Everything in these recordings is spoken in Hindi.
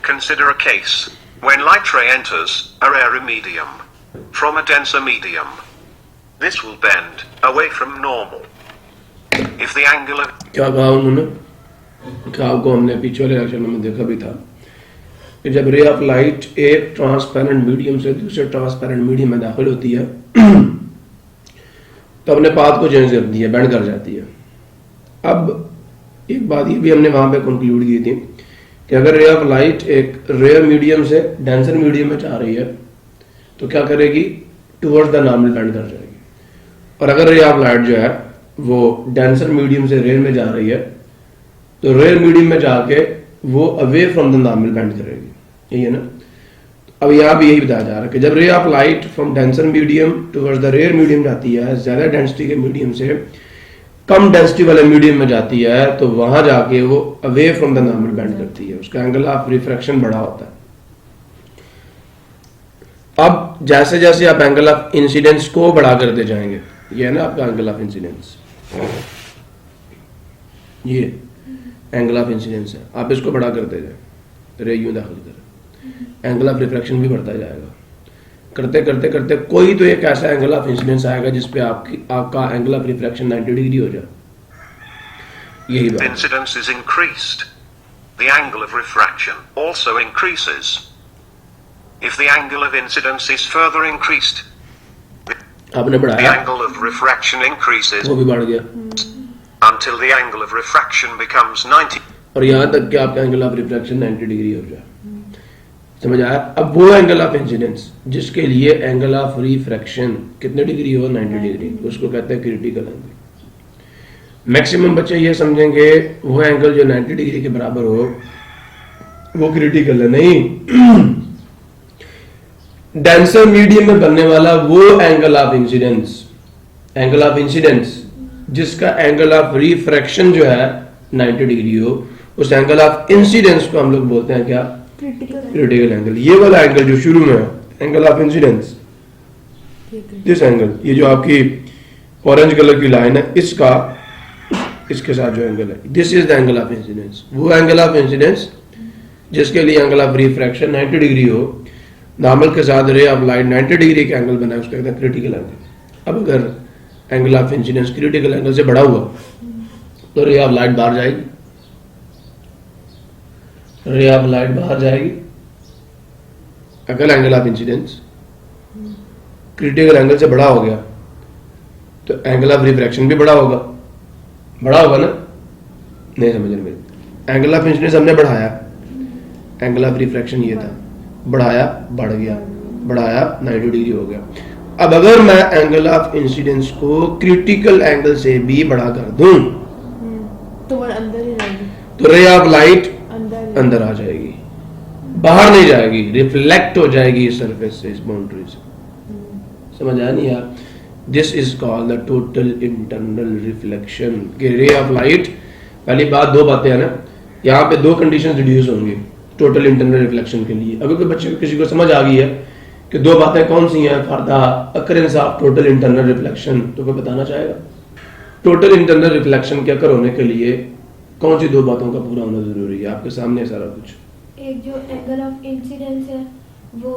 consider a case when light ray enters a rarer medium from a denser medium. This will bend away from normal. If the angle of क्या कहा उन्होंने, क्या आपको हमने पिछले वाले लेक्चर में देखा भी था कि जब रे ऑफ लाइट एक ट्रांसपेरेंट मीडियम से दूसरे ट्रांसपेरेंट मीडियम में दाखिल होती है तो अपने पाथ को चेंज करती है, बेंड कर जाती है। अब एक बात ये भी हमने वहां पे कंक्लूड की थी कि अगर रे ऑफ लाइट एक रेयर मीडियम से डेंसर मीडियम में जा रही है तो क्या करेगी, टुवर्ड्स द नॉर्मल बेंड कर जाएगी। और अगर रे ऑफ लाइट जो है वो डेंसर मीडियम से रेयर में जा रही है तो रेयर मीडियम में जाके वो away from the normal bend करेगी, यही है ना। अब यहाँ भी यही बताया जा रहा है कि जब ray of light from denser medium towards the rare medium जाती है, ज्यादा डेंसिटी के मीडियम से कम डेंसिटी वाले मीडियम में जाती है तो वहां जाके वो away from the normal bend करती है, उसका एंगल ऑफ रिफ्रैक्शन बड़ा होता है। अब जैसे जैसे आप एंगल ऑफ इंसिडेंस को बड़ा करते जाएंगे, ये है ना आपका एंगल ऑफ इंसिडेंस, ये एंगल ऑफ इंसिडेंस है, आप इसको बड़ा करते जाए, रे यूं दाखिल करें, एंगल ऑफ रिफ्रैक्शन भी बढ़ता जाएगा। करते करते करते कोई तो एक ऐसा एंगल ऑफ इंसिडेंस आएगा जिसपे आपका एंगल ऑफ रिफ्रैक्शन 90 डिग्री हो जाए। यही बात, incidence is increased, the angle of refraction also increases. If the angle of incidence is further increased, आपने the बढ़ाया, angle of refraction increases वो भी बढ़ गया until the angle of refraction becomes 90. और यहां तक कि आपका एंगल ऑफ रिफ्रैक्शन 90 डिग्री हो जाए। समझ आया। अब वो एंगल ऑफ इंसिडेंस जिसके लिए एंगल ऑफ रिफ्रैक्शन कितने डिग्री हो, 90 डिग्री, उसको कहते हैं क्रिटिकल एंगल। मैक्सिमम बच्चे ये समझेंगे वो एंगल जो 90 डिग्री के बराबर हो वो क्रिटिकल है, नहीं। डेंसर मीडियम में बनने वाला वो angle of incidence, angle of incidence जिसका एंगल ऑफ रिफ्रैक्शन जो है 90 डिग्री हो, उस एंगल ऑफ इंसिडेंस को हम लोग बोलते हैं क्या, क्रिटिकल एंगल। ये वाला एंगल जो शुरू में है angle of incidence, this angle, ये जो आपकी ऑरेंज कलर की लाइन है इसका इसके साथ जो एंगल है, this is the angle of incidence. वो एंगल ऑफ इंसिडेंस जिसके लिए एंगल ऑफ रिफ्रैक्शन 90 डिग्री हो, नॉर्मल के साथ रे ऑफ लाइट 90 डिग्री का एंगल बना है, उसको कहते हैं क्रिटिकल एंगल। अब अगर angle of incidence critical angle से बड़ा हुआ तो रे ऑफ लाइट बाहर जाएगी, रे ऑफ लाइट बाहर जाएगी। अगर angle of incidence critical angle से बड़ा हो गया तो एंगल ऑफ रिफ्रैक्शन भी बड़ा होगा ना, नहीं समझ रहे मेरे। एंगल ऑफ इंसिडेंस हमने बढ़ाया, एंगल ऑफ रिफ्रैक्शन ये था, बढ़ाया बढ़ गया, बढ़ाया 90 डिग्री हो गया। अब अगर मैं एंगल ऑफ इंसिडेंस को क्रिटिकल एंगल से भी बड़ा कर दूं तो वो अंदर ही रहेगी, तो रे ऑफ लाइट अंदर आ जाएगी, बाहर नहीं जाएगी, रिफ्लेक्ट हो जाएगी सरफेस से, इस बाउंड्री से। समझ आया नहीं यार? This is called the total internal reflection. कि रे ऑफ लाइट, पहली बात, दो बातें हैं ना यहाँ पे, दो कंडीशन डिड्यूस होंगी टोटल इंटरनल रिफ्लेक्शन के लिए। अगर कोई बच्चे किसी को समझ आ गई है कि दो बातें कौन सी हैं for the occurrence of total internal reflection, तो कोई बताना चाहेगा? टोटल इंटरनल रिफ्लेक्शन के अकर होने के लिए कौन सी दो बातों का पूरा होना जरूरी है? आपके सामने सारा कुछ। एक जो एंगल ऑफ इंसिडेंस है वो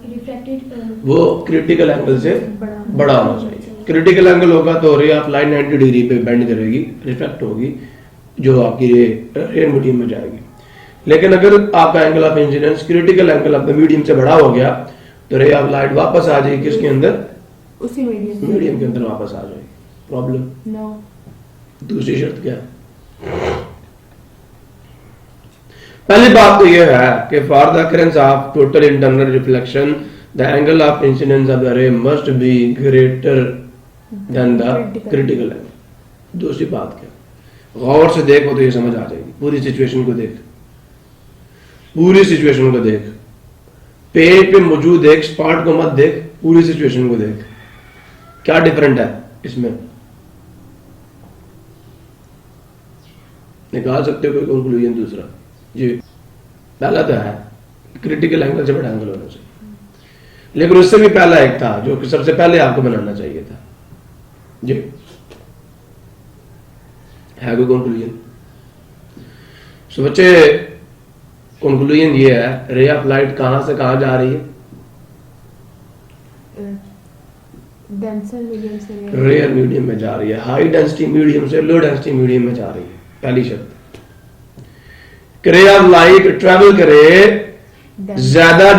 रिफ्लेक्टेड, वो क्रिटिकल एंगल से बड़ा होना चाहिए। क्रिटिकल एंगल होगा तो रे ऑफ लाइट 90 डिग्री पे बेंड करेगी, रिफ्लेक्ट होगी, जो आपकी रेयर मीडियम में जाएगी। लेकिन अगर आपका angle of incidence critical angle of the medium से बड़ा हो गया तो रे ऑफ लाइट वापस आ जाएगी किसके अंदर, उसी मीडियम के अंदर वापस आ जाएगी। Problem no. दूसरी शर्त क्या है? पहली बात तो यह है कि for the occurrence of total internal reflection the angle of incidence of the ray must be greater than the critical angle. दूसरी बात क्या, गौर से देखो तो ये समझ आ जाएगी। पूरी सिचुएशन को देख, पूरी सिचुएशन को देख, पेज पे मौजूद एक स्पॉट को मत देख, पूरी सिचुएशन को देख, क्या डिफरेंट है इसमें, निकाल सकते हो कोई कंक्लूजन? दूसरा जी, पहला तो है क्रिटिकल एंगल से बड़ा एंगल होना चाहिए, लेकिन उससे भी पहला एक था जो कि सबसे पहले आपको बनाना चाहिए था जी, है कोई कंक्लूजन? सो बच्चे कंक्लूजन ये है, रे ऑफ लाइट कहां से कहां जा रही है? डेंसर मीडियम से रेयर मीडियम में जा रही है। हाई डेंसिटी मीडियम से लो डेंसिटी मीडियम में जा रही है। पहली शर्त, रे ऑफ लाइट ट्रेवल करे ज्यादा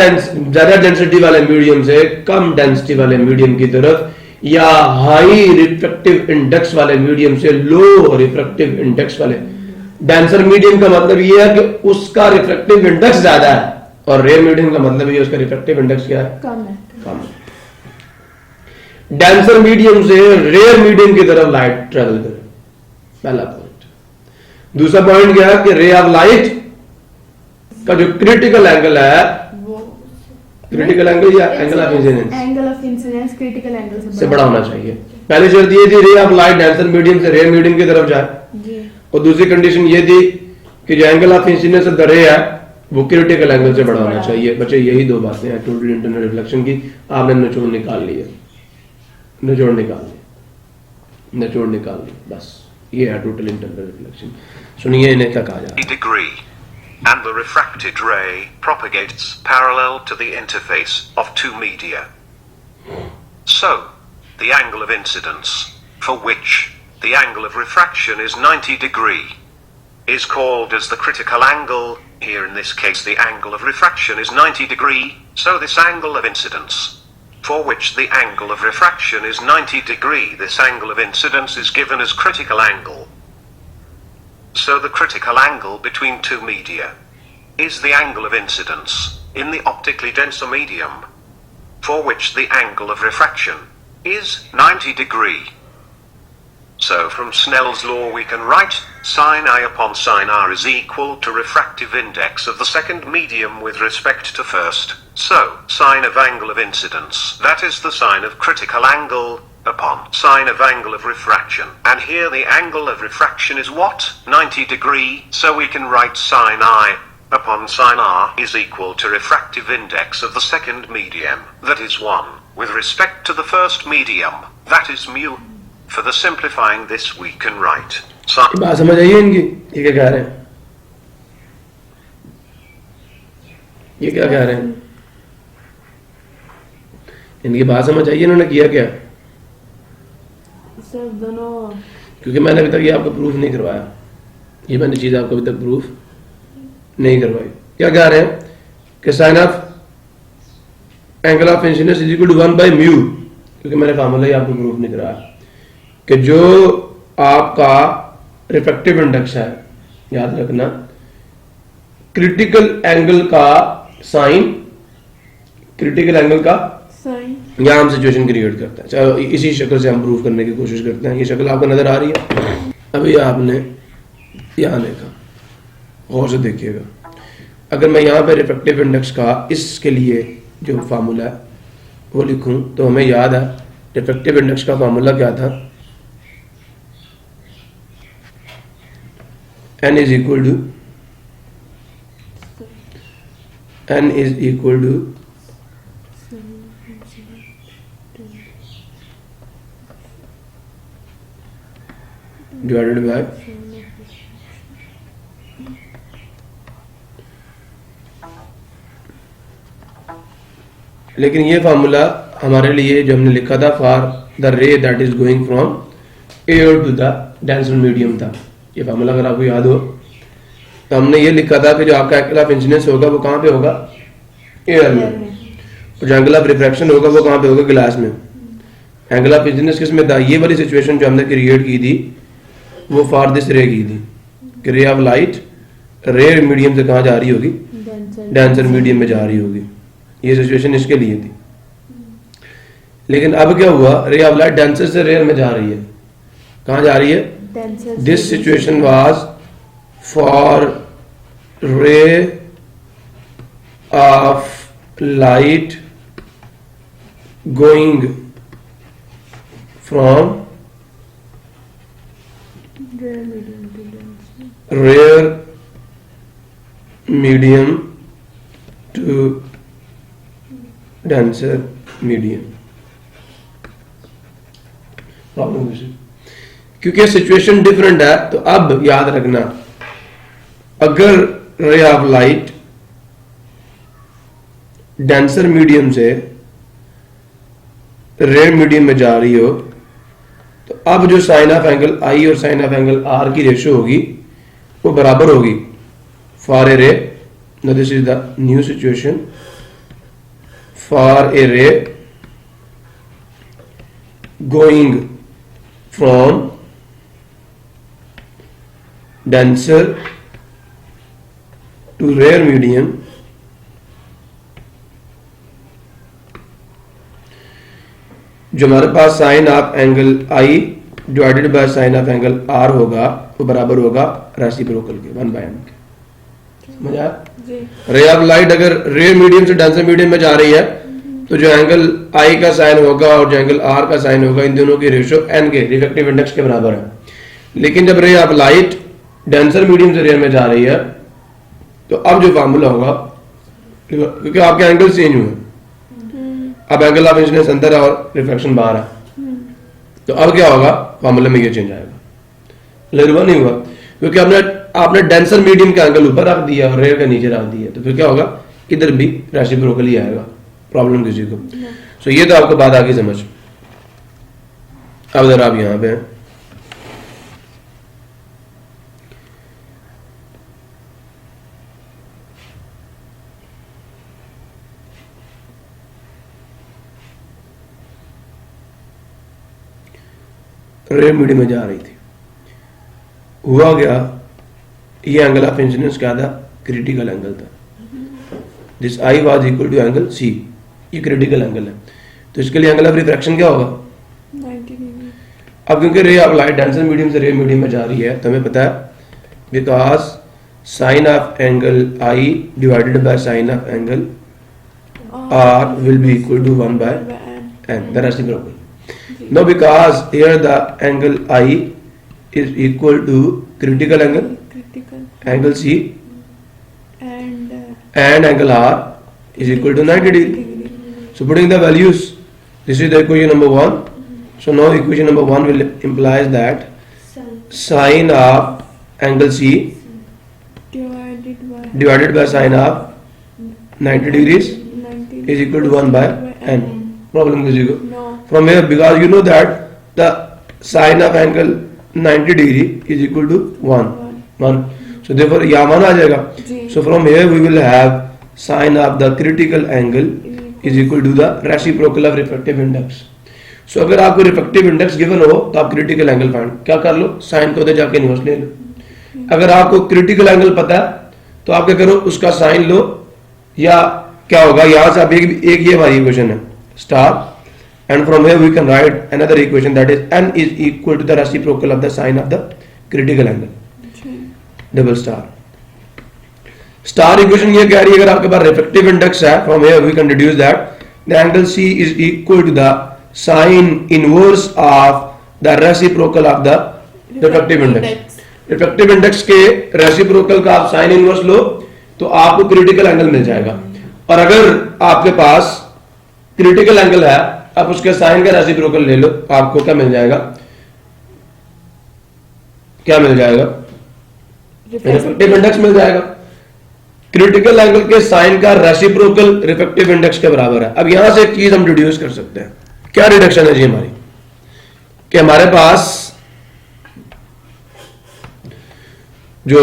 डेंसिटी वाले मीडियम से कम डेंसिटी वाले मीडियम की तरफ, या हाई रिफ्रैक्टिव इंडेक्स वाले मीडियम से लो रिफ्रैक्टिव इंडेक्स वाले। डेंसर मीडियम का मतलब ये है कि उसका रिफ्रैक्टिव इंडेक्स ज्यादा है, और रेयर मीडियम का मतलब ये उसका रिफ्रैक्टिव इंडेक्स क्या है? कम है। कम है। डेंसर मीडियम से रेयर मीडियम की तरफ लाइट ट्रेवल करे, पहला पॉइंट। दूसरा पॉइंट क्या है कि रे ऑफ लाइट का जो क्रिटिकल एंगल है, वो क्रिटिकल एंगल या angle of incidence angle of incidence critical angle से बड़ा होना चाहिए। पहली शर्त ये थी रे ऑफ लाइट डेंसर मीडियम से रेयर मीडियम की तरफ जाए, जी। और दूसरी कंडीशन ये थी कि जो angle of incidence of the रे है वो क्रिटिकल एंगल से बड़ा होना चाहिए। बच्चे यही दो बातें हैं टोटल इंटरनल रिफ्लेक्शन की। आपने निचोड़ निकाल लिया, निचोड़ निकाल लिया, निचोड़ निकाल लिया, बस ये है टोटल इंटरनल रिफ्लेक्शन। सुनिए इन्हें क्या कहा जा रहा है। degree, and the refracted ray propagates parallel to the interface of two media. So, the angle of incidence, for which the angle of refraction is 90 degree, is called as the critical angle. Here in this case the angle of refraction is 90 degree, so this angle of incidence, for which the angle of refraction is 90 degree, this angle of incidence is given as critical angle. So the critical angle between two media is the angle of incidence in the optically denser medium, for which the angle of refraction is 90 degree. So from Snell's law we can write sin I upon sin r is equal to refractive index of the second medium with respect to first. So sine of angle of incidence, that is the sine of critical angle, upon sine of angle of refraction. And here the angle of refraction is what? 90 degree, so we can write sin I upon sin r is equal to refractive index of the second medium, that is 1, with respect to the first medium, that is mu. For the simplifying this we can write sin. बात समझ आइए इनकी, ये क्या कह रहे हैं? ये क्या कह रहे हैं? इनकी बात समझ आइए, इन्होंने किया क्या? सर दोनों, क्योंकि मैंने अभी तक ये आपको प्रूफ नहीं करवाया, ये मैंने चीज आपको अभी तक प्रूफ नहीं करवाई। क्या कह रहे हैं कि sine of angle of incidence is equal to 1 by mu, क्योंकि मैंने फार्मूला ही आपको प्रूफ नहीं कराया कि जो आपका रिफ्रैक्टिव इंडेक्स है, याद रखना क्रिटिकल एंगल का साइन, क्रिटिकल एंगल का साइन, यहां हम सिचुएशन क्रिएट करते हैं। चलो इसी शक्ल से हम प्रूव करने की कोशिश करते हैं। ये शक्ल आपको नजर आ रही है? अभी आपने यहां देखा, गौर से देखिएगा। अगर मैं यहां पे रिफ्रैक्टिव इंडेक्स का इसके लिए जो फार्मूला है वो लिखूं तो हमें याद है रिफ्रैक्टिव इंडेक्स का फार्मूला क्या था? n is equal to divided by लेकिन ये फार्मूला हमारे लिए जो हमने लिखा था for the ray that is going from air to the denser medium था। ये फार्मूला अगर आपको याद हो तो हमने ये लिखा था कि जो आपका एंगल ऑफ इंसिडेंस होगा वो कहां पे होगा? एयर में। और जो एंगल ऑफ रिफ्रैक्शन होगा वो कहां पे होगा? ग्लास में। एंगल ऑफ इंसिडेंस किस में था? ये वाली सिचुएशन जो हमने क्रिएट की थी वो फॉर दिस रे की थी कि रे ऑफ लाइट रेयर मीडियम से कहां जा रही होगी? डेंसर मीडियम में जा रही होगी। ये सिचुएशन इसके लिए थी। लेकिन अब क्या हुआ? रे ऑफ लाइट डेंसर से रेयर में जा रही है। कहां जा रही है? This situation was for ray of light going from rare medium to denser medium. Problem क्योंकि सिचुएशन डिफरेंट है। तो अब याद रखना, अगर रे ऑफ लाइट डेंसर मीडियम से रेयर मीडियम में जा रही हो, तो अब जो साइन ऑफ एंगल आई और साइन ऑफ एंगल आर की रेशियो होगी वो बराबर होगी for a ray. Now this is the new situation for a ray going from denser to rare medium जो हमारे पास sine of angle I divided by sine of angle r होगा वो बराबर होगा रेसिप्रोकल के 1/n के. समझ आया? रे ऑफ लाइट अगर रेयर मीडियम से डेंसर मीडियम में जा रही है तो जो एंगल आई का साइन होगा और जो एंगल आर का साइन होगा इन दोनों की रेशियो एन के रिफ्रैक्टिव इंडेक्स के बराबर है. लेकिन जब ray of light denser medium से रेयर में जा रही है तो अब जो फार्मूला होगा, क्योंकि आपके एंगल चेंज हुए, अब एंगल ऑफ इंसिडेंस अंदर है और रिफ्लेक्शन बाहर है, तो अब क्या होगा फार्मूले में ये चेंज आएगा. क्लियर हुआ नहीं हुआ? क्योंकि आपने डेंसर मीडियम का एंगल ऊपर रख दिया और रेयर का नीचे रख दिया, तो फिर क्या होगा इधर भी रेसिप्रोकल ही आएगा. प्रॉब्लम किसी को? सो ये तो आपको बात आ गई समझ. अब जरा आप यहां पे हैं, रेयर मीडियम में जा रही थी, हुआ गया ये एंगल ऑफ इंसिडेंस क्या था? क्रिटिकल एंगल था. This I was equal to angle C, ये क्रिटिकल एंगल है, तो इसके लिए एंगल ऑफ रिफ्रैक्शन क्या होगा? 90 डिग्री. अब क्योंकि ray of light denser medium से रेयर मीडियम में जा रही है तो हमें पता है because sine of angle I divided by sine of angle R will be equal to 1/n, the reciprocal. Now because here the angle I is equal to critical angle C and angle R is equal to 90 degree. So putting the values, this is the equation number 1. So now equation number 1 will implies that sine of angle C divided by sine of 90 degrees is equal to 1/n. Problem किसी को? From here, because you know that the sine of angle 90 degree is equal to 1. So therefore यहाँ 1 आ जाएगा. So from here we will have sine of the critical angle is equal to the reciprocal of refractive index. So अगर आपको refractive index given हो तो आप critical angle find क्या कर लो? Sine को उधर जाके इन्वर्स ले लो. अगर आपको critical angle पता है तो आप क्या करो? उसका sine लो, या क्या होगा यहाँ से आप एक ये हमारी इक्वेशन है star, and from here we can write another equation that is n is equal to the reciprocal of the sine of the critical angle. Double star. Star equation ये कह रही है अगर आपके पास refractive index है, from here we can deduce that the angle C is equal to the sine inverse of the reciprocal of the refractive index. Refractive index के reciprocal का आप sine inverse लो तो आपको critical angle मिल जाएगा. और अगर आपके पास critical angle है आप उसके साइन का रेसिप्रोकल ले लो, आपको क्या मिल जाएगा? क्या मिल जाएगा? रिफ्रैक्टिव इंडेक्स मिल जाएगा. क्रिटिकल एंगल के साइन का रेसिप्रोकल रिफ्रैक्टिव इंडेक्स के बराबर है. अब यहां से एक चीज हम डिड्यूस कर सकते हैं. क्या रिडक्शन है जी हमारी? कि हमारे पास जो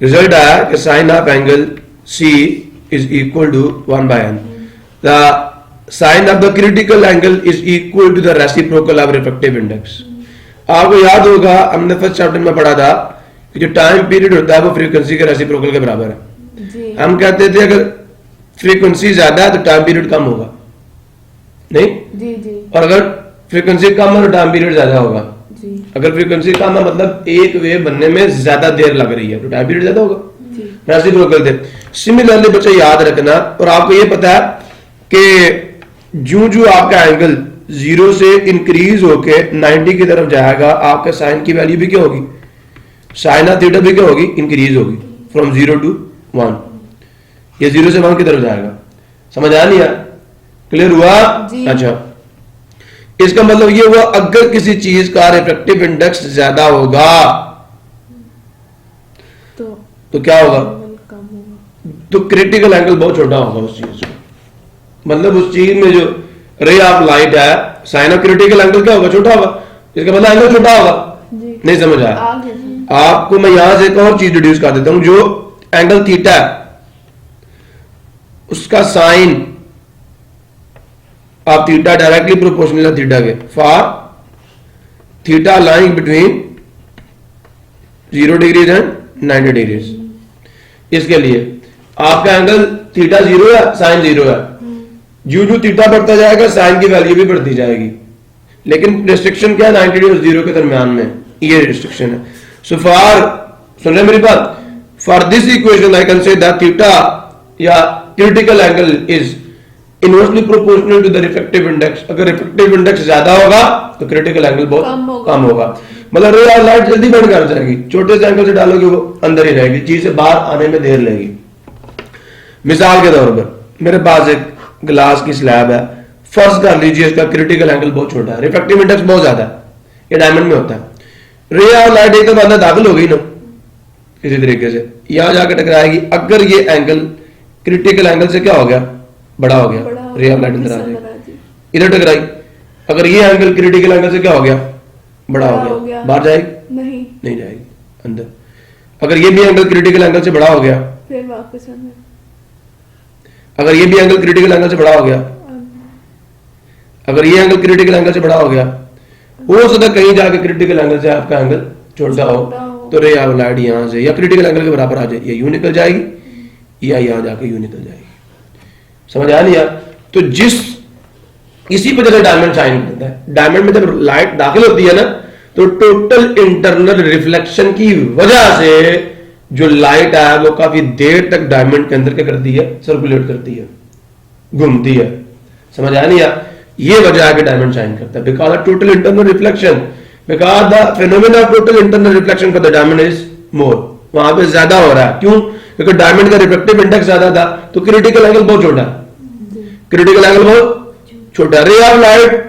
रिजल्ट आया कि sine of angle C is equal to 1/n. The sine of the critical angle is equal to the reciprocal of refractive index. आपको याद होगा हमने फर्स्ट चैप्टर में पढ़ा था कि जो टाइम पीरियड होता है वो फ्रीक्वेंसी के रेसिप्रोकल के बराबर है जी. हम कहते थे अगर फ्रीक्वेंसी ज्यादा है तो टाइम पीरियड कम होगा, नहीं जी जी. और अगर फ्रीक्वेंसी कम है तो टाइम पीरियड ज्यादा होगा जी. अगर फ्रीक्वेंसी कम है मतलब एक वेव बनने में ज्यादा देर लग रही है तो टाइम पीरियड ज्यादा होगा. रेसिप्रोकल थे. सिमिलरली बच्चे याद रखना, और आपको ये पता है कि जो आपका एंगल 0 से इंक्रीज होके 90 की तरफ जाएगा आपके साइन की वैल्यू भी क्या होगी? साइन ऑफ थीटा भी क्या होगी? इंक्रीज होगी फ्रॉम 0 to 1. ये 0 से 1 की तरफ जाएगा. समझ आया नहीं यार? क्लियर हुआ? अच्छा, इसका मतलब ये हुआ अगर किसी चीज का रिफ्रैक्टिव इंडेक्स ज्यादा होगा तो क्या होगा? तो क्रिटिकल एंगल बहुत छोटा होगा उस चीज का, मतलब उस चीज में जो रे ऑफ लाइट है, साइन ऑफ क्रिटिकल एंगल क्या होगा? छोटा होगा, इसका मतलब एंगल छोटा होगा। जी। नहीं समझ आया? आगे। आपको मैं यहां से एक और चीज डिड्यूस कर देता हूं, जो एंगल थीटा है उसका साइन आप थीटा डायरेक्टली प्रोपोर्शनल है थीटा के, for theta lying between 0 degrees and 90 degrees, इसके लिए आपका एंगल थीटा 0 है, साइन 0 है। जो थीटा बढ़ता जाएगा साइन की वैल्यू भी बढ़ती जाएगी, लेकिन रिस्ट्रिक्शन क्या है? 90 डिग्री और 0 के दरमियान में, ये रिस्ट्रिक्शन है। सो फॉर, सुन रहे मेरी बात, for this equation I can say that theta या critical angle is inversely proportional to the refractive index. अगर रिफ्रैक्टिव इंडेक्स ज्यादा होगा तो क्रिटिकल एंगल बहुत कम होगा, मतलब रे ऑफ लाइट जल्दी बंद कर जाएगी, छोटे से एंगल से डालोगे वो अंदर ही रहेगी, चीज से बाहर आने में देर लगेगी। मिसाल के तौर पर मेरे पास एक ग्लास की स्लैब है, फर्स्ट कर लीजिए इसका क्रिटिकल एंगल बहुत छोटा है, रिफ्रैक्टिव इंडेक्स बहुत ज्यादा है, ये डायमंड में होता है। रे ऑफ लाइट एकदम अंदर दाखिल हो गई ना किसी तरीके से, यहां जाकर टकराएगी। अगर ये एंगल क्रिटिकल एंगल से क्या हो गया? बड़ा हो गया, रे ऑफ लाइट अंदर आ जाएगी, इधर टकराई। अगर ये एंगल क्रिटिकल एंगल से क्या हो गया? बड़ा हो गया, बाहर जाएगी? नहीं जाएगी, अंदर। अगर ये भी एंगल क्रिटिकल एंगल से बड़ा हो गया, फिर वापस अंदर। अगर ये भी एंगल क्रिटिकल एंगल से बड़ा हो गया, अगर ये एंगल क्रिटिकल एंगल से बड़ा हो गया, हो सकता है कहीं जाके क्रिटिकल एंगल से आपका एंगल छोटा हो, तो रे ऑफ लाइट यहां से या क्रिटिकल एंगल के बराबर आ जाए, ये यूं निकल जाएगी या यहां जाके यूं निकल जाएगी। समझ आया नहीं यार? तो इसी वजह से डायमंड शाइन करता है। डायमंड में जब लाइट दाखिल होती है ना, तो टोटल इंटरनल रिफ्लेक्शन की वजह से जो लाइट है वो काफी देर तक डायमंड के अंदर क्या करती है? सर्कुलेट करती है, घूमती है। समझ आया नहीं यार? ये वजह है कि डायमंड शाइन करता है, because of total internal reflection, because the phenomena of total internal reflection for the diamond is more, वहां पे ज्यादा हो रहा है। क्यों? क्योंकि डायमंड का रिफ्रैक्टिव इंडेक्स ज्यादा था, तो क्रिटिकल एंगल बहुत छोटा, क्रिटिकल एंगल बहुत छोटा। रे ऑफ लाइट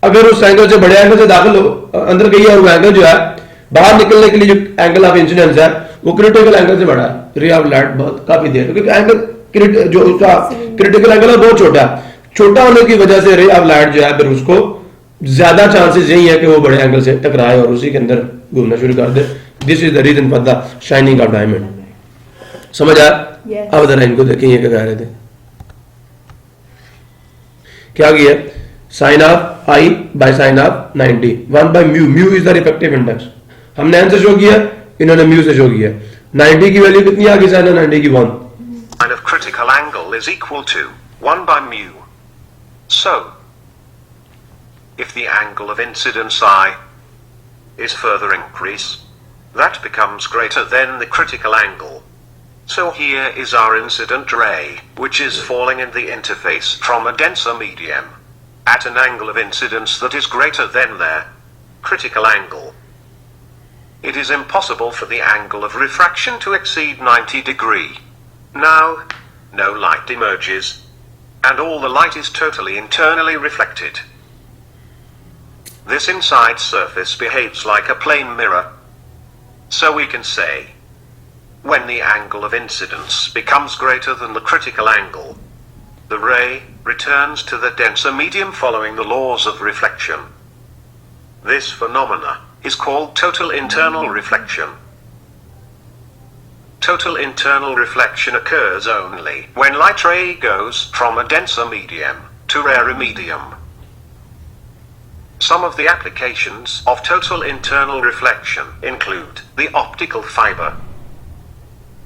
अगर उस एंगल से बड़े एंगल से दाखिल हो अंदर गई और वो एंगल जो है बाहर निकलने के लिए जो एंगल ऑफ इंसिडेंस है वो क्रिटिकल एंगल से बड़ा है। रे ऑफ लाइट बहुत काफी देर, क्योंकि एंगल जो उसका क्रिटिकल एंगल है बहुत छोटा, छोटा होने की वजह से रे ऑफ लाइट जो है फिर उसको ज्यादा चांसेस यही है कि वो बड़े एंगल से टकराए और उसी के अंदर घूमना शुरू कर दे। This is the reason for the shining of diamond. समझ आया? अब जरा इनको देखें ये क्या कह रहे थे, क्या किया? Sine of I by sine of 90, 1 by mu, mu is the refractive index. हमने एन से शो किया, इन्होंने म्यू से शो किया। 90 की वैल्यू कितनी आ गई? साइन ऑफ 90 की 1। Sine of critical angle is equal to 1 by mu. So, if the angle of incidence I is further increased, that becomes greater than the critical angle. So here is our incident ray, which is falling in the interface from a denser medium, at an angle of incidence that is greater than their critical angle. It is impossible for the angle of refraction to exceed 90 degrees. Now, no light emerges, and all the light is totally internally reflected. This inside surface behaves like a plane mirror. So we can say, when the angle of incidence becomes greater than the critical angle, the ray returns to the denser medium following the laws of reflection. This phenomena is called total internal reflection. Total internal reflection occurs only when light ray goes from a denser medium to rarer medium. Some of the applications of total internal reflection include the optical fiber.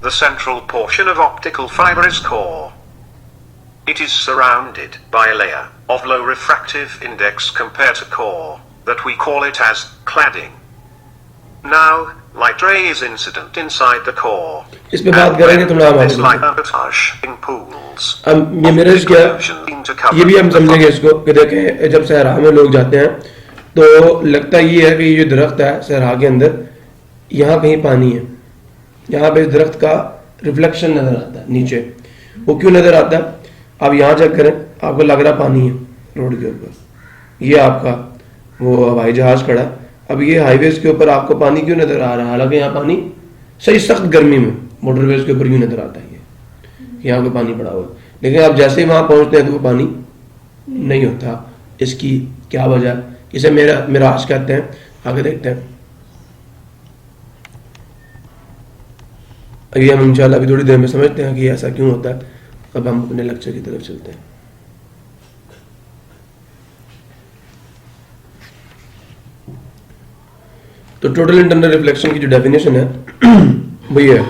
The central portion of optical fiber is core. It is surrounded by a layer of low refractive index compared to core that we call it as cladding. Now, light ray is incident inside the core. इस पे बात करेंगे थोड़ा हम This light arbitrage in pools. अब ये मेरे क्या, ये भी हम समझेंगे इसको कि देखें जब सहरा में लोग जाते हैं तो लगता ये है कि ये जो दरख्त है सहरा के अंदर, यहाँ कहीं पानी है, यहाँ पे इस दरख्त का रिफ्लेक्शन नजर आता है नीचे। वो क्यों नजर आता है? आप यहाँ चेक करें, आपको लग रहा पानी है रोड के ऊपर, ये आपका वो हवाई जहाज खड़ा है। अब ये हाईवेज के ऊपर आपको पानी क्यों नजर आ रहा है? हालांकि यहाँ पानी सही सख्त गर्मी में मोटरवेज के ऊपर क्यों नजर आता है? कि यहाँ कोई पानी पड़ा हुआ है, लेकिन आप जैसे ही वहां पहुंचते हैं तो वो पानी नहीं होता। इसकी क्या वजह, इसे मिराज कहते हैं। आगे देखते हैं। ये हम इंशाल्लाह अभी थोड़ी देर में समझते हैं कि ऐसा क्यों होता है। अब हम अपने लेक्चर की तरफ चलते हैं। तो टोटल इंटरनल रिफ्लेक्शन की जो डेफिनेशन है वो ये है,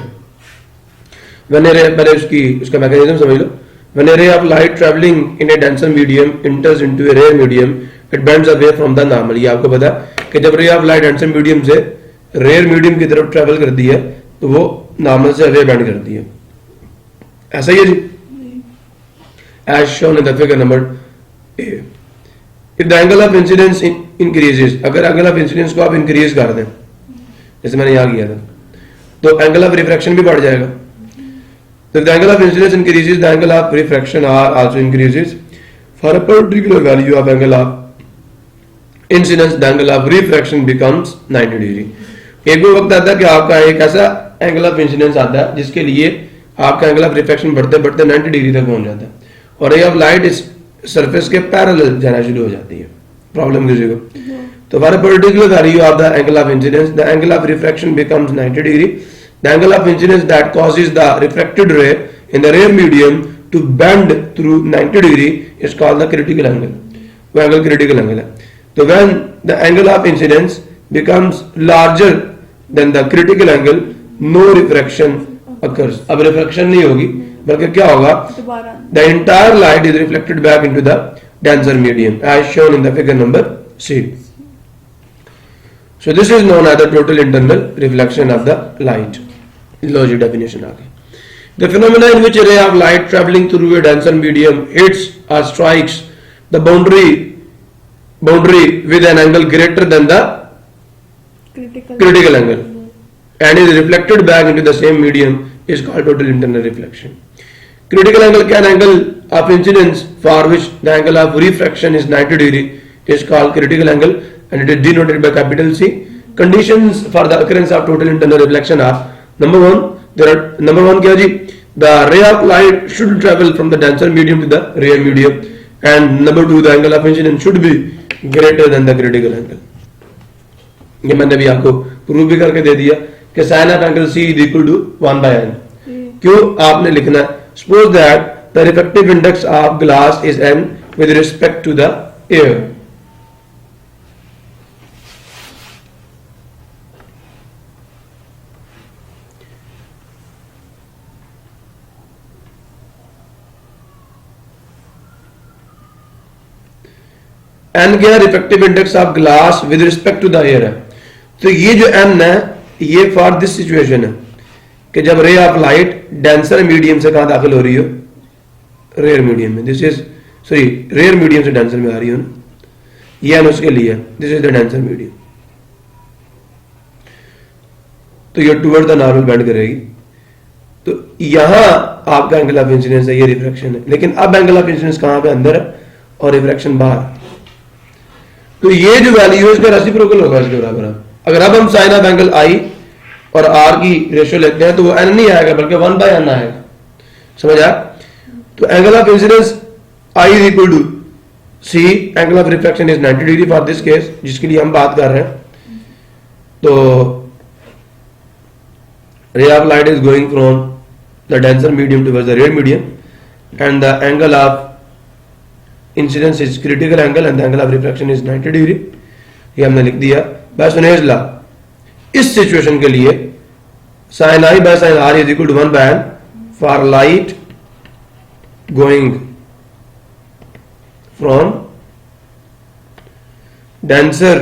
पहले उसका मैकेनिज्म समझ लो। When a ray of light traveling in a denser medium enters into a rare medium, it bends away from the normal। ये आपको पता है कि जब ray of light denser medium से रेयर मीडियम की तरफ ट्रेवल करती है तो वो नॉर्मल से अवे बेंड करती है। ऐसा ही है जी, as shown in the figure number A। If the angle of incidence increases, अगर एंगल ऑफ इंसिडेंस को आप इंक्रीज कर दें, जैसे मैंने यहाँ किया था, तो एंगल ऑफ रिफ्रैक्शन भी बढ़ जाएगा। So if the angle of incidence increases, the angle of refraction also increases. For a particular value of angle of incidence, the angle of refraction becomes 90 degree। एक वो वक्त आता है कि आपका एक ऐसा एंगल ऑफ इंसिडेंस आता है जिसके लिए आपका एंगल ऑफ रिफ्रैक्शन बढ़ते बढ़ते 90 डिग्री तक पहुंच जाता है, और रे ऑफ लाइट इस सरफेस के पैरेलल जाना शुरू हो जाती है। प्रॉब्लम किसी को, तो for a particular value of the angle of incidence, the angle of refraction becomes 90 degree। The angle of incidence that causes the refracted ray in the rare medium to bend through 90 degree is called the critical angle। वो एंगल क्रिटिकल एंगल है। तो when the angle of incidence becomes larger than the critical angle, no refraction occurs। अब रिफ्रैक्शन नहीं होगी, बल्कि क्या होगा, the entire light is reflected back into the denser medium as shown in the figure number C। So this is known as the total internal reflection of the light। Logic definition आगे। The phenomena in which a ray of light traveling through a denser medium hits or strikes the boundary with an angle greater than the critical angle and is reflected back into the same medium is called total internal reflection। Critical angle can angle of incidence for which the angle of refraction is 90 degree is called critical angle and it is denoted by capital C। Conditions for the occurrence of total internal reflection are number one क्या जी, the ray of light should travel from the denser medium to the rare medium, and number 2 the angle of incidence should be greater than the critical angle। ये मैंने भी आपको प्रूव भी करके दे दिया कि sin of angle C is equal to 1 by n। क्यों आपने लिखना है, suppose that the refractive index of glass is n with respect to the air। n क्या है, refractive index of glass with respect to the air है। तो ये जो n है ये फॉर दिस सिचुएशन है कि जब ray of light denser medium से कहां दाखिल हो रही हो, रेयर मीडियम में। This is sorry rare medium से डेंसर में आ रही हो ना, ये n उसके लिए, this is the denser medium. तो ये टुवर्ड द नॉर्मल बेंड करेगी। तो यहां आपका एंगल ऑफ इंसिडेंस है, ये रिफ्रैक्शन है, लेकिन अब एंगल ऑफ इंसिडेंस कहां पे, अंदर है, और रिफ्रैक्शन बाहर। तो ये जो वैल्यू है इसका रेसिप्रोकल होगा इसके बराबर। अगर अब हम साइन ऑफ एंगल आई और आर की रेशियो लेते हैं तो वो एन नहीं आएगा बल्कि 1 by n आएगा। समझ आया? तो angle of incidence I is equal to C, angle of refraction is 90 degree for this case जिसके लिए हम बात कर रहे हैं। तो ray of light is going from the denser medium towards the rare medium and the angle of incidence is critical angle and the angle of refraction is 90 degree। ये हमने लिख दिया। बेसोनेज लॉ इस सिचुएशन के लिए sin I by sin R is equal to 1 by n for light going from denser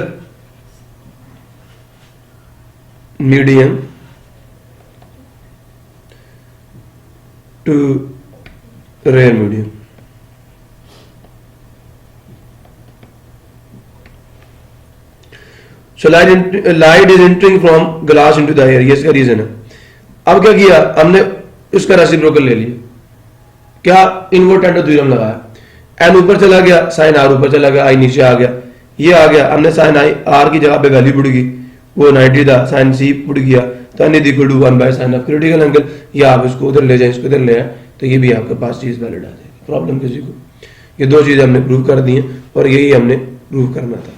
medium to rare medium। So light is entering from glass into the air, ये इसका रीजन है। अब क्या किया हमने, उसका रेसिप्रोकल ले लिया, क्या इनवर्ट टेंडो थ्योरम लगाया, एन ऊपर चला गया, साइन आर ऊपर चला गया, आई नीचे आ गया, ये आ गया, हमने साइन आई आर की जगह पे वैल्यू पुट गई, वो 90 था, साइन सी पुट गया, तो n is equal to 1 by sine of critical angle. या आप इसको उधर ले जाए, इसको इधर ले आए, तो ये भी आपके पास चीज़ वैलिड आ जाएगी, प्रॉब्लम किसी को। ये दो चीज़ें हमने प्रूव कर दी हैं और यही हमने प्रूव करना था।